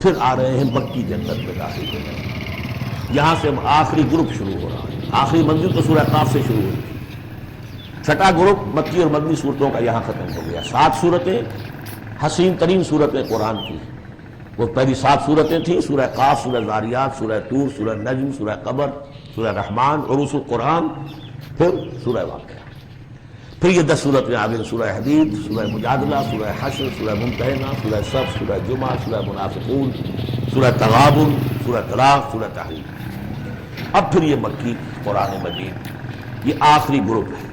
پھر آ رہے ہیں مکی جنت میں داخل ہو رہے ہیں. یہاں سے آخری گروپ شروع ہو رہا ہے. آخری منزل تو سورہ قاف سے شروع ہوئی تھی. چھٹا گروپ مکی اور مدنی صورتوں کا یہاں ختم ہو گیا. 7 صورتیں حسین ترین صورتیں قرآن کی. وہ پہلی 7 صورتیں تھیں: سورہ قاف، سورہ ذاریات، سورہ طور، سورہ نجم، سورہ قمر، سورہ رحمان، عروس القرآن، پھر سورہ واقعہ. پھر یہ 10 صورتیں آ گئیں: سورہ حدید، سورہ مجادلہ، سورہ حشر، سورہ ممتحنہ، سورہ صف، سورہ جمعہ، سورہ منافقون، سورہ تغابن، سورہ طلاق، سورہ تحریم. اب پھر یہ مکی قرآن مجید یہ آخری گروپ ہے.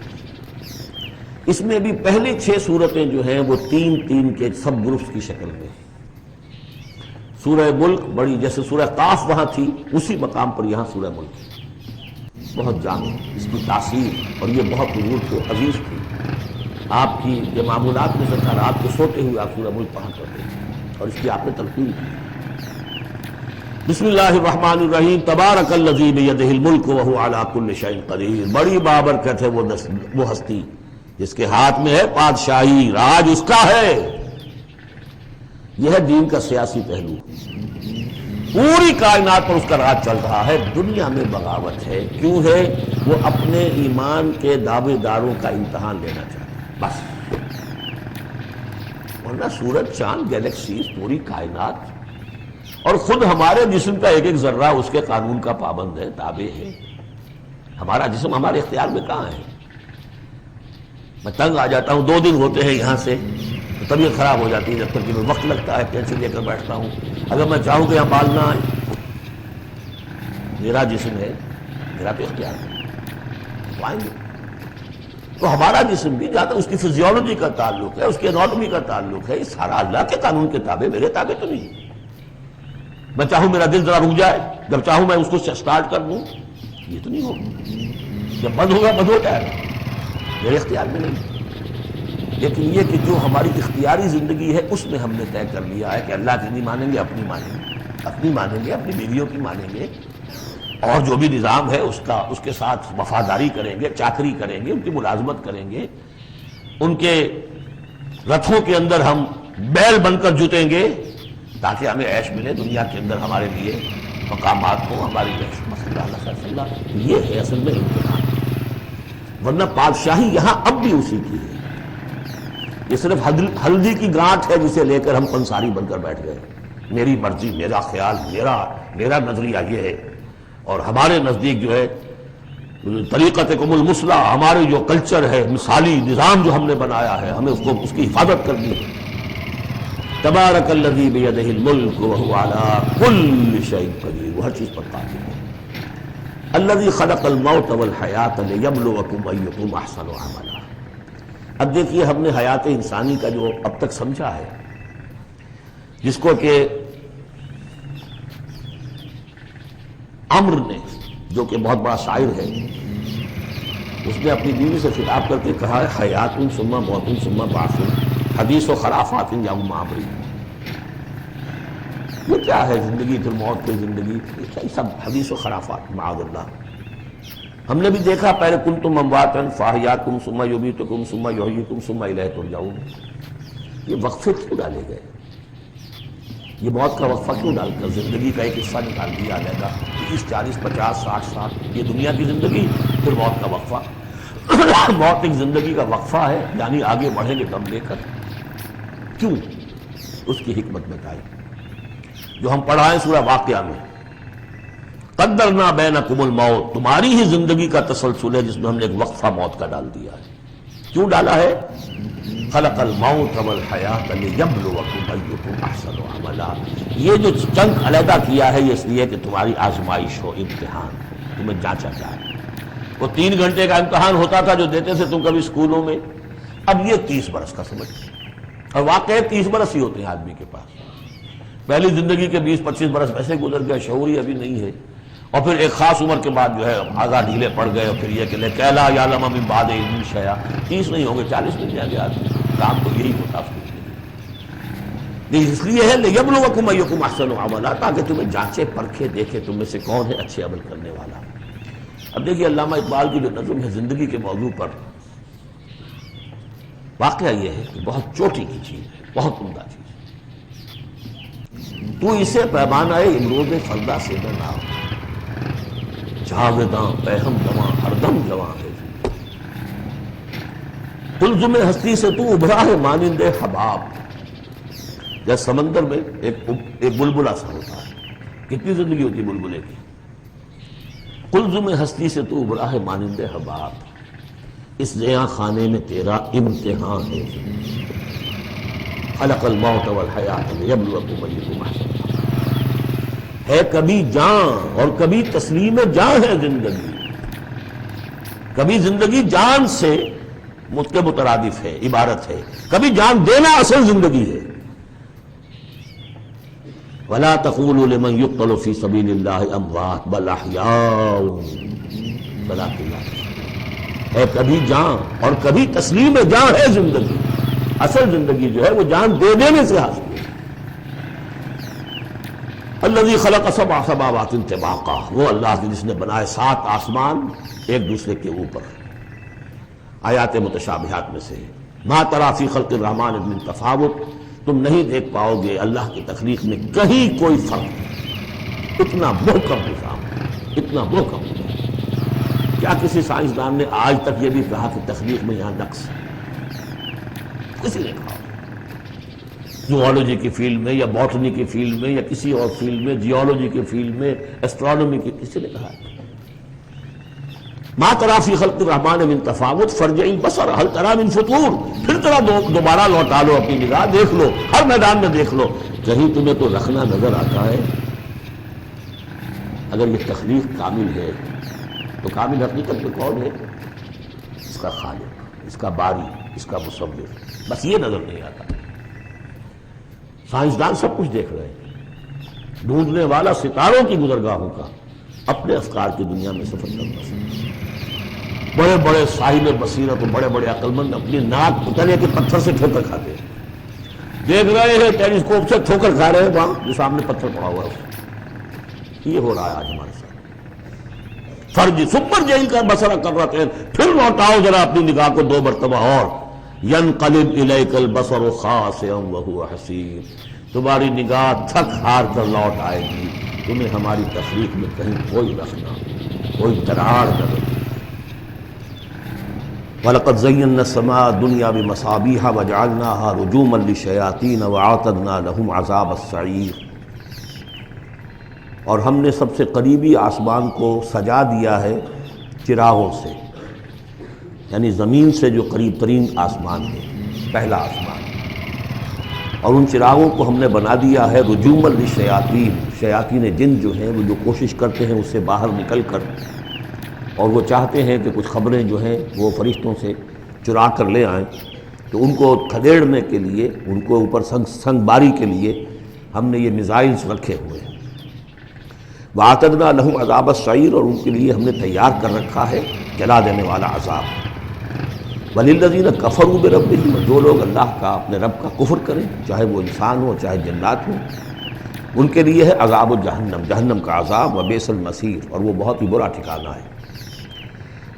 اس میں بھی پہلے 6 صورتیں جو ہیں وہ 3 کے سب گروپس کی شکل میں. سورہ ملک بڑی، جیسے سورہ قاف وہاں تھی اسی مقام پر یہاں سورہ ملک ہے. بہت جامع اس کی تاثیر، اور یہ بہت حضور کو عزیز تھی. آپ کی یہ معمولات میں سے تھا، رات کو سوتے ہوئے آپ سورہ ملک پڑھا کرتے تھے اور اس کی آپ نے تلقین کی. بسم اللہ الرحمن الرحیم. تبارک الذی بیدہ الملک وہو علی کل شیء قدیر. بڑی بابرکت ہے وہ ہستی جس کے ہاتھ میں ہے بادشاہی، راج اس کا ہے. یہ ہے دین کا سیاسی پہلو. پوری کائنات پر اس کا راج چل رہا ہے. دنیا میں بغاوت ہے. کیوں ہے؟ وہ اپنے ایمان کے دعوے داروں کا امتحان لینا چاہتا ہے بس. ورنہ سورج، چاند، گیلیکسیز، پوری کائنات اور خود ہمارے جسم کا ایک ذرہ اس کے قانون کا پابند ہے، تابع ہے. ہمارا جسم ہمارے اختیار میں کہاں ہے؟ میں تنگ آ جاتا ہوں، 2 دن ہوتے ہیں یہاں سے تو طبیعت خراب ہو جاتی ہے. جب تک کہ وقت لگتا ہے پینسل لے کر بیٹھتا ہوں. اگر میں چاہوں کہ یہاں بال نہ آئے، میرا جسم ہے، میرا تو اختیار ہے، تو آئیں گے. تو ہمارا جسم بھی جہاں تک اس کی فزیولوجی کا تعلق ہے، اس کی اناٹمی کا تعلق ہے، یہ سارا اللہ کے قانون کے تابع، میرے تابع تو نہیں. میں چاہوں میرا دل ذرا رک جائے، جب چاہوں میں اس کو سٹارٹ کر دوں، یہ تو نہیں ہوگا. جب بند ہوگا بند ہو جائے گا، میرے اختیار میں نہیں. لیکن یہ کہ جو ہماری اختیاری زندگی ہے اس میں ہم نے طے کر لیا ہے کہ اللہ کی نہیں مانیں گے، اپنی مانیں گے، اپنی مانیں گے، اپنی بیویوں کی مانیں گے، اور جو بھی نظام ہے اس کے ساتھ وفاداری کریں گے، چاکری کریں گے، ان کی ملازمت کریں گے. ان کے رتھوں کے اندر ہم بیل بن کر جتیں گے تاکہ ہمیں عیش ملے دنیا کے اندر، ہمارے لیے مقامات ہوں، ہماری عیش. یہ ہے اصل میں امتحان. ورنہ بادشاہی یہاں اب بھی اسی کی ہے. یہ صرف ہلدی کی گانٹھ ہے جسے لے کر ہم پنساری بن کر بیٹھ گئے. میری مرضی، میرا خیال، میرا نظریہ یہ ہے. اور ہمارے نزدیک جو ہے طریقتکم المثلیٰ، ہمارے جو کلچر ہے، مثالی نظام جو ہم نے بنایا ہے، ہمیں اس کی حفاظت کرنی ہے. تبارک الذی بیدہ الملک وہو علی کل شیء قدیر. وہ ہر چیز پر قادر ہے. الذی خلق الموت والحیاۃ لیبلوکم ایکم احسن عملا. اب دیکھیے ہم نے حیات انسانی کا جو اب تک سمجھا ہے، جس کو کہ عمر نے، جو کہ بہت بڑا شاعر ہے، اس نے اپنی بیوی سے خطاب کر کے کہا ہے: حیات ثم موت ثم بعث، حدیث و خرافات یا معبری. یہ کیا ہے زندگی پھر موت پھر زندگی؟ یہ سب حدیث و خرافات معاذ اللہ. ہم نے بھی دیکھا پہلے کنتم امواتا فاحیاکم ثم یمیتکم ثم یحییکم ثم الیہ ترجعون. یہ وقفے کیوں ڈالے گئے؟ یہ موت کا وقفہ کیوں ڈال کر زندگی کا ایک حصہ نکال دیا علیحدہ؟ 30 40 50 60 سال یہ دنیا کی زندگی، پھر موت کا وقفہ. موت ایک زندگی کا وقفہ ہے، یعنی آگے بڑھیں گے دم لے کر. کیوں؟ اس کی حکمت بتائی جو ہم پڑھائیں سورہ واقعہ میں. قدرنا بینکم الموت، تمہاری ہی زندگی کا تسلسل ہے جس میں ہم نے ایک وقفہ موت کا ڈال دیا ہے. کیوں ڈالا ہے؟ خلق الموت والحیاۃ لیبلوکم ایکم احسن عملا. یہ جو چنک علیحدہ کیا ہے یہ اس لیے کہ تمہاری آزمائش ہو، امتحان، تمہیں جانچا جائے. وہ 3 گھنٹے کا امتحان ہوتا تھا جو دیتے تھے تم کبھی اسکولوں میں، اب یہ 30 برس کا سمجھ. اور واقعی 30 برس ہی ہوتے ہیں آدمی کے پاس. پہلی زندگی کے 20 25 برس ویسے گزر گئے، شعوری ابھی نہیں ہے. اور پھر ایک خاص عمر کے بعد جو ہے آگاہ ڈھیلے پڑ گئے، اور پھر یہ کہ لکیلا یعلم من بعد علم شیئا. 30 نہیں ہوں گے 40 میں جائیں گے آدمی. کام تو یہی ہوتا ہے. اس لیے ہے لیبلوکم ایکم احسن عملا، تاکہ تمہیں جانچے پرکھے دیکھے تم میں سے کون ہے اچھے عمل کرنے والا. اب دیکھیے علامہ اقبال کی جو نظم ہے زندگی کے موضوع پر، واقعہ یہ ہے کہ بہت چوٹی کی چیز ہے، بہت عمدہ چیز. تو اسے پیمانہ امروز فردا سے نہ لاؤ، جاویداں پہم جواں ہردم جواں ہے، قلزم ہستی سے تو ابھرا ہے مانند حباب، جیسے سمندر میں ایک بلبلا سا ہوتا ہے، کتنی زندگی ہوتی ہے بلبلے کی، قلزم ہستی سے تو ابھرا ہے مانند حباب، اس زیاں خانے میں تیرا امتحان ہے، خلق الموت والحیات لیبلوکم ایکم احسن عملا، ہے کبھی جان اور کبھی تسلیم جان ہے زندگی، کبھی زندگی جان سے مترادف ہے، عبارت ہے، کبھی جان دینا اصل زندگی ہے۔ وَلَا تَقُولُوا لِمَنْ يُقْتَلُ فِي سَبِيلِ اللَّهِ أَمْوَاتٌ بَلْ أَحْيَاءٌ وَلَٰكِن لَا تَشْعُرُونَ، ہے کبھی جان اور کبھی تسلیم جان ہے زندگی، اصل زندگی جو ہے وہ جان دے دینے سے حاصل ہے۔ الذی خلق سبع سماوات طباقا، وہ اللہ جس نے بنائے 7 آسمان ایک دوسرے کے اوپر، آیات متشابہات میں سے ما تری فی خلق الرحمن من تفاوت، تم نہیں دیکھ پاؤ گے اللہ کی تخلیق میں کہیں کوئی فرق، اتنا محکم نظام، اتنا محکم نظام۔ کیا کسی سائنسدان نے آج تک یہ بھی کہا کہ تخلیق میں یہاں نقص ہے؟ کسی نے کہا؟ زوالوجی کی فیلڈ میں یا باٹنی کی فیلڈ میں یا کسی اور فیلڈ میں، جیولوجی کی فیلڈ میں، ایسٹرونومی کی، کسی نے کہا؟ ما تری فی خلق الرحمن من تفاوت فارجع البصر هل تری من فطور، پھر ذرا دوبارہ لوٹا لو اپنی نگاہ، دیکھ لو، ہر میدان میں دیکھ لو، کہیں تمہیں تو رکھنا نظر آتا ہے؟ اگر یہ تخلیق کامل ہے تو کامل حقیقت میں کون ہے؟ اس کا خالق، اس کا باری، اس کا مصور، بس یہ نظر نہیں آتا۔ سائنسدان سب کچھ دیکھ رہے ہیں، ڈھونڈنے والا ستاروں کی گزرگاہوں کا اپنے افکار کی دنیا میں سفر کرنا سکتا، بڑے بڑے صاحب بصیرت اور بڑے بڑے عقل مند اپنی ناک پتلے کے پتھر سے ٹھوکر کھاتے ہیں، دیکھ رہے ہیں ٹیلیسکوپ سے ٹھوکر کھا رہے ہیں وہاں جو سامنے پتھر پڑا ہوا ہے۔ یہ ہو رہا ہے آج ہمارے ساتھ۔ فرج سپر جیل کا بسرا کر رہے ہیں، پھر لوٹاؤ ذرا اپنی نگاہ کو 2 مرتبہ اور، ینقلب الیک البصر خاسئا وہو حسیر، تمہاری نگاہ تھک ہار کر لوٹ آئے گی، تمہیں ہماری تخلیق میں کہیں کوئی رکھنا، کوئی درار نہ رہے۔ وَلَقَدْ زَيَّنَّا السَّمَاءَ الدُّنْيَا بِمَصَابِيحَ وَجَعَلْنَاهَا رُجُومًا لِلشَّيَاطِينَ وَأَعْتَدْنَا لَهُمْ عَذَابَ السَّعِيرِ، اور ہم نے سب سے قریبی آسمان کو سجا دیا ہے چراغوں سے، یعنی زمین سے جو قریب ترین آسمان ہے، پہلا آسمان، اور ان چراغوں کو ہم نے بنا دیا ہے رجوما للشیاطین، شیاطین جن جو ہیں وہ جو کوشش کرتے ہیں اس سے باہر نکل کر، اور وہ چاہتے ہیں کہ کچھ خبریں جو ہیں وہ فرشتوں سے چرا کر لے آئیں، تو ان کو کھدیڑنے کے لیے، ان کو اوپر سنگ باری کے لیے ہم نے یہ میزائلز رکھے ہوئے ہیں۔ وَأَعْتَدْنَا لَهُمْ عَذَابَ السَّعِيرِ، اور ان کے لیے ہم نے تیار کر رکھا ہے جلا دینے والا عذاب۔ وَلِلَّذِينَ كَفَرُوا بِرَبِّهِمْ، جو لوگ اللہ کا، اپنے رب کا کفر کریں، چاہے وہ انسان ہو چاہے جنات ہوں، ان کے لیے ہے عذاب جہنم، جہنم کا عذاب، وَبِئْسَ الْمَصِيرُ، اور وہ بہت ہی برا ٹھکانہ ہے۔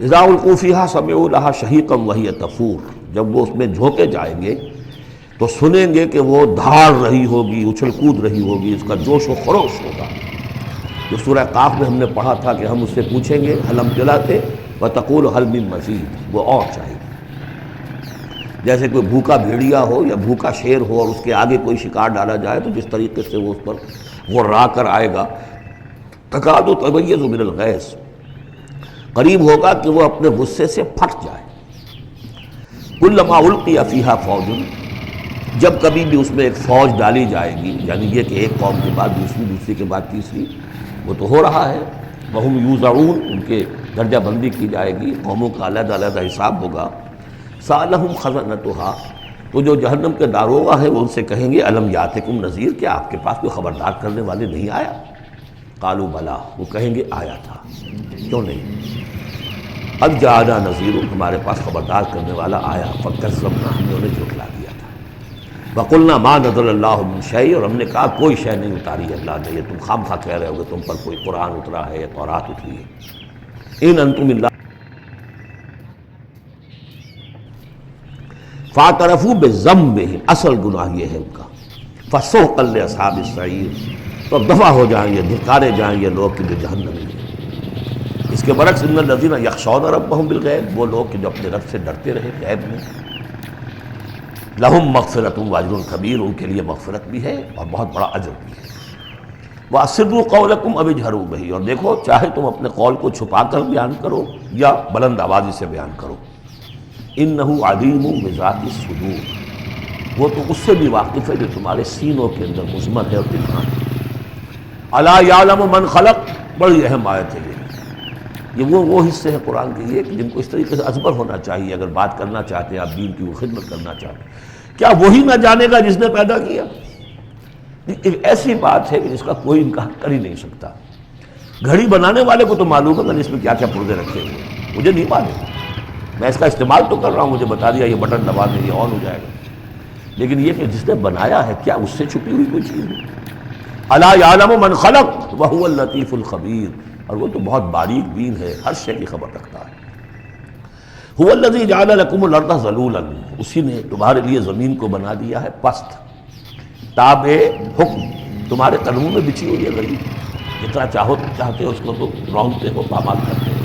اذا القوا فیہا سمعوا لہا شہیقا وہی تفور، جب وہ اس میں جھونکے جائیں گے تو سنیں گے کہ وہ دھاڑ رہی ہوگی، اچھل کود رہی ہوگی، اس کا جوش و خروش ہوگا۔ جو سورہ قاف میں ہم نے پڑھا تھا کہ ہم اس سے پوچھیں گے حل ہم جلاتے وتقول حل من مزید، وہ اور چاہیے۔ جیسے کوئی بھوکا بھیڑیا ہو یا بھوکا شیر ہو اور اس کے آگے کوئی شکار ڈالا جائے تو جس طریقے سے وہ اس پر غرا کر آئے گا، تکاد تمیز من الغیظ، قریب ہوگا کہ وہ اپنے غصے سے پھٹ جائے۔ کلما القی فیہا فوج، جب کبھی بھی اس میں ایک فوج ڈالی جائے گی، یعنی یہ کہ ایک قوم کے بعد دوسری، دوسری کے بعد تیسری، وہ تو ہو رہا ہے، وہم یوزعون، ان کے درجہ بندی کی جائے گی، قوموں کا علیحدہ علیحدہ حساب ہوگا۔ سألہم خزنتہا، تو جو جہنم کے داروغہ ہیں وہ ان سے کہیں گے الم یاتکم نذیر، کیا آپ کے پاس کوئی خبردار کرنے والے نہیں آیا؟ قالوا بلا، وہ کہیں گے آیا تھا، کیوں نہیں؟ اب جاءنا نذیر، ہمارے پاس خبردار کرنے والا آیا، فکذبنا، ہم نے انہیں جھٹلا دیا تھا۔ وقلنا ما نزل اللہ من شیء، اور ہم نے کہا کوئی شے نہیں اتاری اللہ نے، یہ تم خام خواہ کہہ رہے ہو کہ تم پر کوئی قرآن اترا ہے یا تورات اتری ہے۔ ان انتم الا فاعترفوا بذنبہم، اصل گناہ یہ ہے ان کا، فسحقا لاصحاب السعیر، تو اب دفع ہو جائیں یہ، دھکارے جائیں یہ لوگ کہ جو جہنمی ہیں۔ اس کے برعکس ان الذین یخشون ربهم بالغیب، وہ لوگ کہ جو اپنے رب سے ڈرتے رہے غیب میں، لہم مغفرۃ واجر کبیر، ان کے لیے مغفرت بھی ہے اور بہت بڑا اجر بھی ہے۔ وَأَسِرُّوا قَوْلَكُمْ أَوِ اجْهَرُوا بِهِ، اور دیکھو چاہے تم اپنے قول کو چھپا کر بیان کرو یا بلند آوازی سے بیان کرو، إِنَّهُ عَلِيمٌ بِذَاتِ الصُّدُورِ، وہ تو اس سے بھی واقف ہے جو تمہارے سینوں کے اندر مضمر ہے اور پنہان ہے۔ أَلَا يَعْلَمُ مَنْ خَلَقَ، بڑی اہم آیت ہے یہ وہ حصے ہیں قرآن کے یہ کہ جن کو اس طریقے سے ازبر ہونا چاہیے اگر بات کرنا چاہتے ہیں، آپ دین کی وہ خدمت کرنا چاہتے ہیں۔ کیا وہی نہ جانے گا جس نے پیدا کیا؟ ایک ایسی بات ہے کہ جس کا کوئی انکار کر ہی نہیں سکتا۔ گھڑی بنانے والے کو تو معلوم ہے کہ اس میں کیا کیا پردے رکھے ہوئے ہیں، مجھے نہیں معلوم، میں اس کا استعمال تو کر رہا ہوں، مجھے بتا دیا یہ بٹن دبا دیں یہ آن ہو جائے گا، لیکن یہ کہ جس نے بنایا ہے کیا اس سے چھپی ہوئی کوئی چیز ہے؟ الا یعلم من خلق وهو اللطیف الخبیر، اور وہ تو بہت باریک بین ہے، ہر شے کی خبر رکھتا ہے۔ هو الذی جعل لکم الارض ذلولا، اسی نے تمہارے لیے زمین کو بنا دیا ہے پست، تابع حکم، تمہارے قدموں میں بچھی ہوئی ہے گلی، جتنا چاہتے ہو اس کو تو رونتے ہو، پامال کرتے ہو۔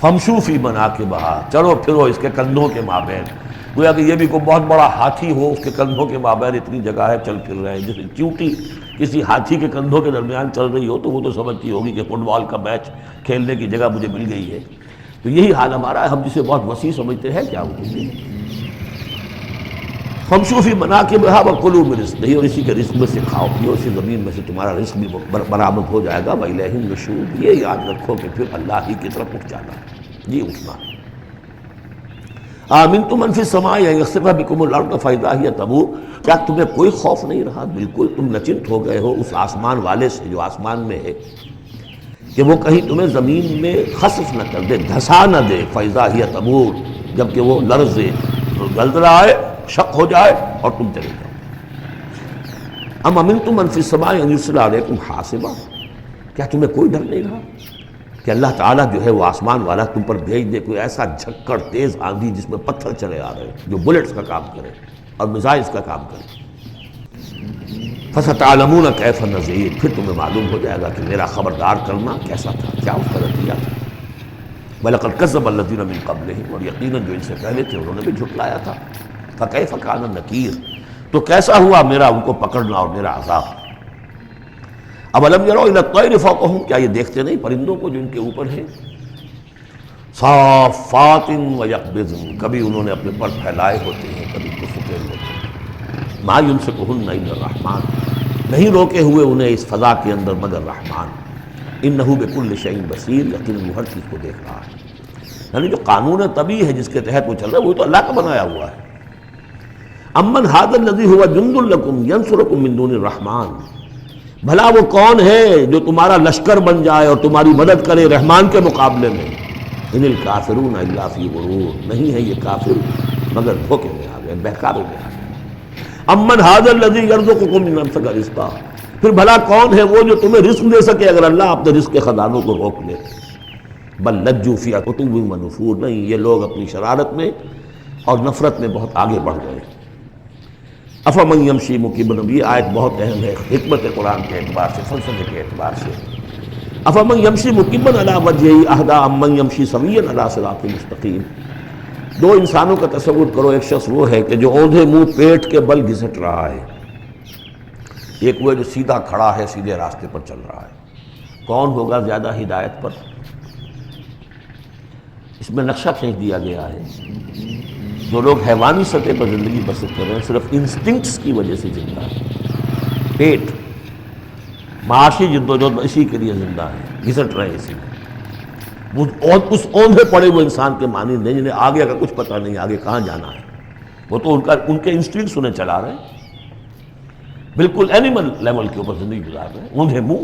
فمشوا فی مناکبہا، چلو پھرو اس کے کندھوں کے مابین، گویا کہ یہ بھی کوئی بہت بڑا ہاتھی ہو، اس کے کندھوں کے مابین اتنی جگہ ہے، چل پھر رہے ہیں، جیسے چیونٹی کسی ہاتھی کے کندھوں کے درمیان چل رہی ہو تو وہ تو سمجھتی ہوگی کہ فٹ بال کا میچ کھیلنے کی جگہ مجھے مل گئی ہے۔ تو یہی حال ہمارا ہے، ہم جسے بہت وسیع سمجھتے ہیں کیا ہوتی ہے۔ فمشوا فی مناکبہا وکلوا من رزقہ، اور اسی کے رزق میں سے کھاؤ پیو، اسی زمین میں سے تمہارا رزق بھی برآمد ہو جائے گا۔ وإلیہ النشور، یہ یاد رکھو کہ پھر اللہ ہی کی طرف اٹھ جانا ہے، جی اٹھنا ہے۔ آمنتم من فی السماء ان یخسف بکم الارض فاذا ہی تمور، کیا تمہیں کوئی خوف نہیں رہا؟ بالکل تم نچنت ہو گئے ہو اس آسمان والے سے جو آسمان میں ہے کہ وہ کہیں تمہیں زمین میں خسف نہ کر دے، دھسا نہ دے، فاذا ہی تمور، جبکہ وہ لرزے، زلزلہ آئے، شق ہو جائے اور تم چلے جاؤ۔ ام امنتم من فی السماء ان یرسل علیکم حاصبا، کیا تمہیں کوئی ڈر نہیں رہا کہ اللہ تعالیٰ جو ہے وہ آسمان والا تم پر بھیج دے کوئی ایسا جھکڑ تیز آندھی جس میں پتھر چلے آ رہے ہیں، جو بلٹس کا کام کرے اور میزائلز کا کام کرے۔ فَسَتَعْلَمُونَ كَيْفَ نَذِيرٌ، پھر تمہیں معلوم ہو جائے گا کہ میرا خبردار کرنا کیسا تھا، کیا اس کا رویہ تھا۔ وَلَقَدْ كَذَّبَ الَّذِينَ مِن قَبْلِهِمْ، اور یقیناً جو ان سے پہلے تھے انہوں نے بھی جھٹلایا تھا۔ فَكَيْفَ كَانَ نَكِيرٌ، تو کیسا ہوا میرا ان کو پکڑنا اور میرا عذاب۔ اولم یروا الی الطیر فوقہم، کیا یہ دیکھتے نہیں پرندوں کو جو ان کے اوپر ہیں، صافات و یقبضن، کبھی انہوں نے اپنے پر پھیلائے ہوتے ہیں کبھی کفتے ہوتے ہیں، ما یمسکہن الا الرحمن، نہیں روکے ہوئے انہیں اس فضا کے اندر مگر رحمان، انہ بکل شیء بصیر، یقیناً وہ ہر چیز کو دیکھ رہا ہے۔ یعنی جو قانون طبیعی ہے جس کے تحت وہ چل رہا ہے وہ تو اللہ کا بنایا ہوا ہے۔ امن ھذا الذی هو جند لکم ینصرکم من دون الرحمن، بھلا وہ کون ہے جو تمہارا لشکر بن جائے اور تمہاری مدد کرے رحمان کے مقابلے میں۔ ان الکافرون الا فی غرور، نہیں ہے یہ کافر مگر دھوکے میں آ گئے، بہکاوے میں آ گئے۔ امن ھذا الذی یرزقکم من امسک رزقا، پھر بھلا کون ہے وہ جو تمہیں رزق دے سکے اگر اللہ اپنے رزق کے خزانوں کو روک لے۔ بل لجوا فی عتو و نفور، نہیں یہ لوگ اپنی شرارت میں اور نفرت میں بہت آگے بڑھ گئے۔ افمن یمشی مکبا، یہ آیت بہت اہم ہے حکمت قرآن کے اعتبار سے، فلسفے کے اعتبار سے۔ افمن یمشی مکبا علی وجہہ اہدی امن یمشی سویا علی صراط مستقیم، دو انسانوں کا تصور کرو، ایک شخص وہ ہے کہ جو اوندھے منہ پیٹ کے بل گھسٹ رہا ہے، ایک وہ جو سیدھا کھڑا ہے سیدھے راستے پر چل رہا ہے، کون ہوگا زیادہ ہدایت پر؟ اس میں نقشہ کھینچ دیا گیا ہے، جو لوگ حیوانی سطح پر زندگی بسر کر رہے ہیں صرف انسٹنکٹس کی وجہ سے زندہ ہے، پیٹ معاشی جدوجہد اسی کے لیے زندہ ہے، گھسٹ رہے ہیں اسی میں، اس اوندھے پڑے ہوئے انسان کے مانند نہیں جنہیں آگے کا کچھ پتہ نہیں آگے کہاں جانا ہے، وہ تو ان کے انسٹنکٹس انہیں چلا رہے ہیں، بالکل اینیمل لیول کے اوپر زندگی گزار رہے ہیں، اوندھے منہ،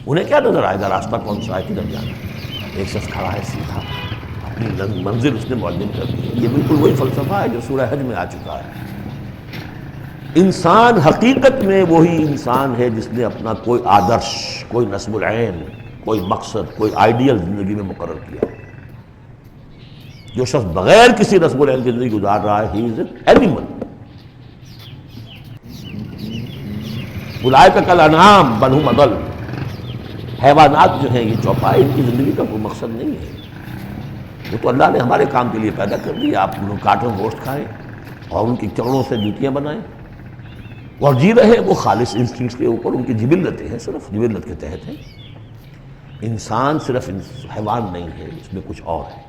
انہیں کیا نظر آئے گا راستہ کون سا ہے کدھر جانا ہے؟ ایک شخص کھڑا ہے سیدھا، اپنی منزل اس نے معلوم کر دی ہے۔ یہ بالکل وہی فلسفہ ہے جو سورہ حج میں آ چکا ہے۔ انسان حقیقت میں وہی انسان ہے جس نے اپنا کوئی آدرش، کوئی نصب العین، کوئی مقصد، کوئی آئیڈیل زندگی میں مقرر کیا۔ جو شخص بغیر کسی نصب العین کی زندگی گزار رہا ہے، ہی از این اینیمل۔ اولئک کالانعام بل ھم اضل، حیوانات جو ہیں یہ چوپائے، ان کی زندگی کا کوئی مقصد نہیں ہے، وہ تو اللہ نے ہمارے کام کے لیے پیدا کر دی، آپ ان کاٹوں گوشت کھائیں اور ان کی چمڑوں سے جوتیاں بنائیں اور جی رہے ہیں وہ خالص انسٹنکٹس کے اوپر، ان کی جبلتیں ہیں، صرف جبلت کے تحت ہیں۔ انسان صرف حیوان نہیں ہے، اس میں کچھ اور ہے،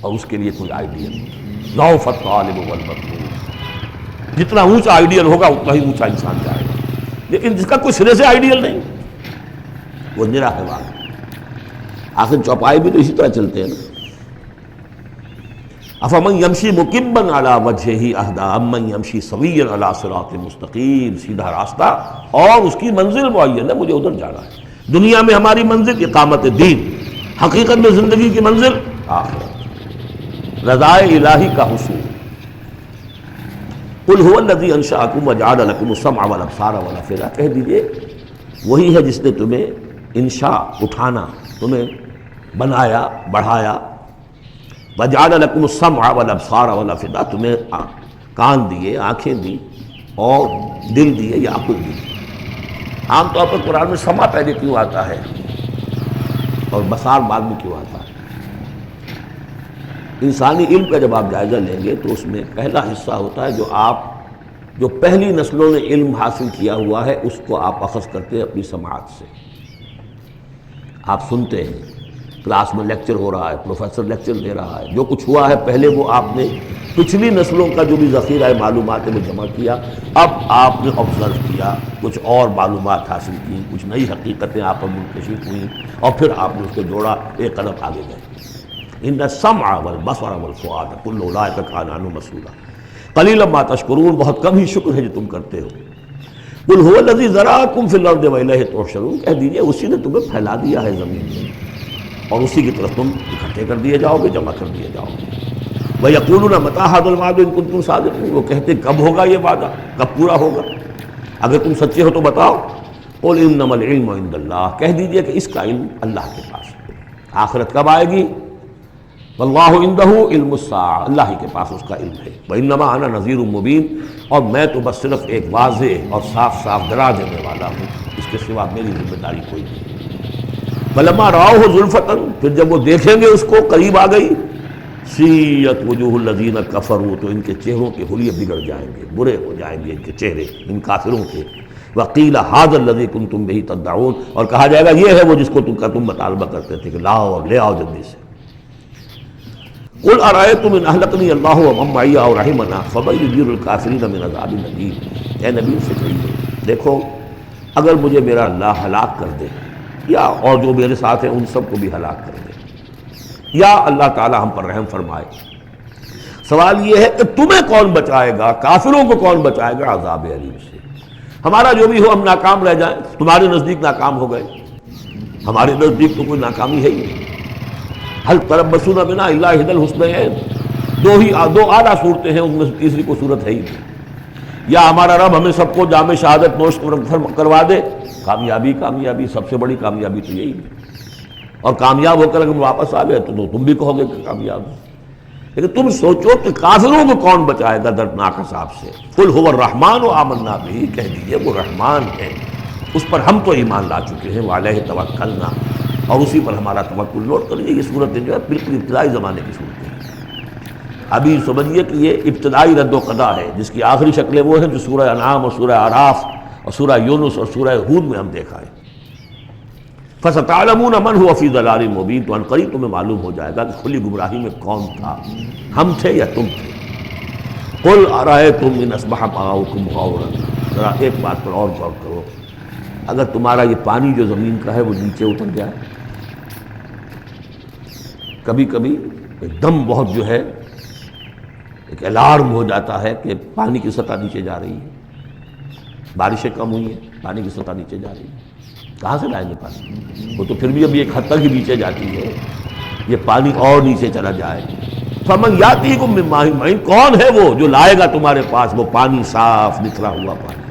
اور اس کے لیے کوئی آئیڈیل نہیں۔ ضعف الطالب والمطلوب، جتنا اونچا آئیڈیل ہوگا اتنا ہی اونچا انسان جائے گا، لیکن جس کا کوئی سرے سے آئیڈیل نہیں وہ نرا حیوان ہے۔ آخر چوپائے بھی تو اسی طرح چلتے ہیں نا۔ افمن یمشی مکبا علی وجہہ اہدی امن یمشی سویا علی صراط مستقیم، سیدھا راستہ اور اس کی منزل معین ہے، مجھے ادھر جانا ہے۔ دنیا میں ہماری منزل اقامت دین، حقیقت میں زندگی کی منزل آخرت، رضائے الہی کا حصول۔ قل هو الذی انشأکم وجعل لکم السمع والابصار والافئدہ، کہہ دیجئے وہی ہے جس نے تمہیں انشاء اٹھانا، تمہیں بنایا بڑھایا، وجعل لکم السمع والابصار والافئدہ، تمہیں کان دیے، آنکھیں دی اور دل دیے یا عقل دی۔ عام طور پر قرآن میں سمع پہلے کیوں آتا ہے اور بصار بعد میں کیوں آتا ہے؟ انسانی علم کا جب آپ جائزہ لیں گے تو اس میں پہلا حصہ ہوتا ہے جو پہلی نسلوں نے علم حاصل کیا ہوا ہے، اس کو آپ اخذ کرتے ہیں اپنی سماعت سے، آپ سنتے ہیں، کلاس میں لیکچر ہو رہا ہے، پروفیسر لیکچر دے رہا ہے، جو کچھ ہوا ہے پہلے وہ آپ نے پچھلی نسلوں کا جو بھی ذخیرہ معلومات ہے وہ جمع کیا، اب آپ نے آبزرو کیا، کچھ اور معلومات حاصل کی، کچھ نئی حقیقتیں آپ پر منکشف ہوئیں اور پھر آپ نے اس کو جوڑا، ایک قدم آگے گئے۔ ان السمع والبصر والفؤاد کل اولئک کان عنہ مسئولا قلیلا ما تشکرون، بہت کم ہی شکر ہے جو تم کرتے ہو۔ قل هو الذی ذرأکم فی الارض والیہ تحشرون، کہہ دیجئے اسی نے تمہیں پھیلا دیا ہے زمین میں اور اسی کی طرف تم اکٹھے کر دیے جاؤ گے، جمع کر دیے جاؤ گے۔ وَيَقُولُونَ مَتَىٰ هَٰذَا الْوَعْدُ إِن كُنتُمْ صَادِقِينَ، وہ کہتے کب ہوگا یہ وعدہ، کب پورا ہوگا، اگر تم سچے ہو تو بتاؤ۔ قُلْ إِنَّمَا الْعِلْمُ عِندَ اللّٰہ، کہہ دیجئے کہ اس کا علم اللہ کے پاس ہے، آخرت کب آئے گی؟ وَاللَّهُ عِندَهُ عِلْمُ السَّاعَةِ، اللہ ہی کے پاس اس کا علم ہے۔ وَإِنَّمَا أَنَا نَذِيرٌ مُّبِينٌ، اور میں تو بس صرف ایک واضح اور صاف صاف ڈرا دینے والا ہوں، اس کے سوا میری ذمہ داری کوئی نہیں۔ فَلَمَّا رَأَوْهُ زُلْفَةً، پھر جب وہ دیکھیں گے اس کو، قریب آ گئی، سیئت وجوہ الذین کفروا، تو ان کے چہروں کے حلیے بگڑ جائیں گے، برے ہو جائیں گے ان کے چہرے، ان کافروں کے۔ وقیل ھذا الذی کنتم بہ تدعون، اور کہا جائے گا یہ ہے وہ جس کو تم مطالبہ کرتے تھے کہ لاؤ اور لے آؤ جلدی سے۔ قل ارأیتم ان اہلکنی اللہ ومن معی او رحمنا فمن یجیر الکافرین من عذاب الیم، اے نبی سے کہیے دیکھو اگر مجھے میرا اللہ ہلاک کر دے یا اور جو میرے ساتھ ہیں ان سب کو بھی ہلاک کر دے، یا اللہ تعالی ہم پر رحم فرمائے، سوال یہ ہے کہ تمہیں کون بچائے گا، کافروں کو کون بچائے گا عذاب علیم سے؟ ہمارا جو بھی ہو ہم ناکام رہ جائیں، تمہارے نزدیک ناکام ہو گئے، ہمارے نزدیک تو کوئی ناکامی ہے ہی نہیں۔ حل تربصون بنا الا احدی الحسنیین، دو اعلیٰ صورتیں ہیں، ان میں سے تیسری کوئی صورت ہے ہی نہیں۔ یا ہمارا رب ہمیں سب کو جام شہادت نوش کروا دے، کامیابی کامیابی، سب سے بڑی کامیابی تو یہی ہے، اور کامیاب ہو کر اگر واپس آ گئے تو تم بھی کہو گے کہ کامیاب ہو۔ لیکن تم سوچو کہ کافروں کو کون بچائے گا دردناک عذاب سے؟ قل هو الرحمن آمنا بہ، کہہ دیجئے وہ رحمان ہے، اس پر ہم تو ایمان لا چکے ہیں، وعلیہ توکلنا، اور اسی پر ہمارا توکل۔ نوٹ کر لیجیے یہ صورتیں جو ہے بالکل ابتدائی زمانے کی صورتیں ہیں، ابھی سمجھیے کہ یہ ابتدائی رد و قضا ہے، جس کی آخری شکلیں وہ ہیں جو سورہ انعام اور سورہ اعراف اور سورہ یونس اور سورہ ہود میں ہم دیکھا ہے۔ فَسَتَعْلَمُونَ مَنْ هُوَ فِي ضَلَالٍ مُبِينٍ، تو عنقریب تمہیں معلوم ہو جائے گا کہ کھلی گمراہی میں کون تھا، ہم تھے یا تم تھے۔ قُلْ أَرَأَيْتُمْ إِنْ أَصْبَحَ مَاؤُكُمْ غَوْرًا، ذرا ایک بات پر اور غور کرو، اگر تمہارا یہ پانی جو زمین کا ہے وہ نیچے اتر جائے، کبھی کبھی ایک دم بہت جو ہے ایک الارم ہو جاتا ہے کہ پانی کی سطح نیچے جا رہی ہے، بارشیں کم ہوئی ہیں، پانی کی سطح نیچے جا رہی ہے، کہاں سے لائیں گے پانی؟ وہ تو پھر بھی ابھی ایک حد تک ہی نیچے جاتی ہے، یہ پانی اور نیچے چلا جائے۔ فَمَن يَأْتِيكُم مِّن مَّاءٍ مَّعِينٍ، کون ہے وہ جو لائے گا تمہارے پاس وہ پانی صاف نکھرا ہوا پانی؟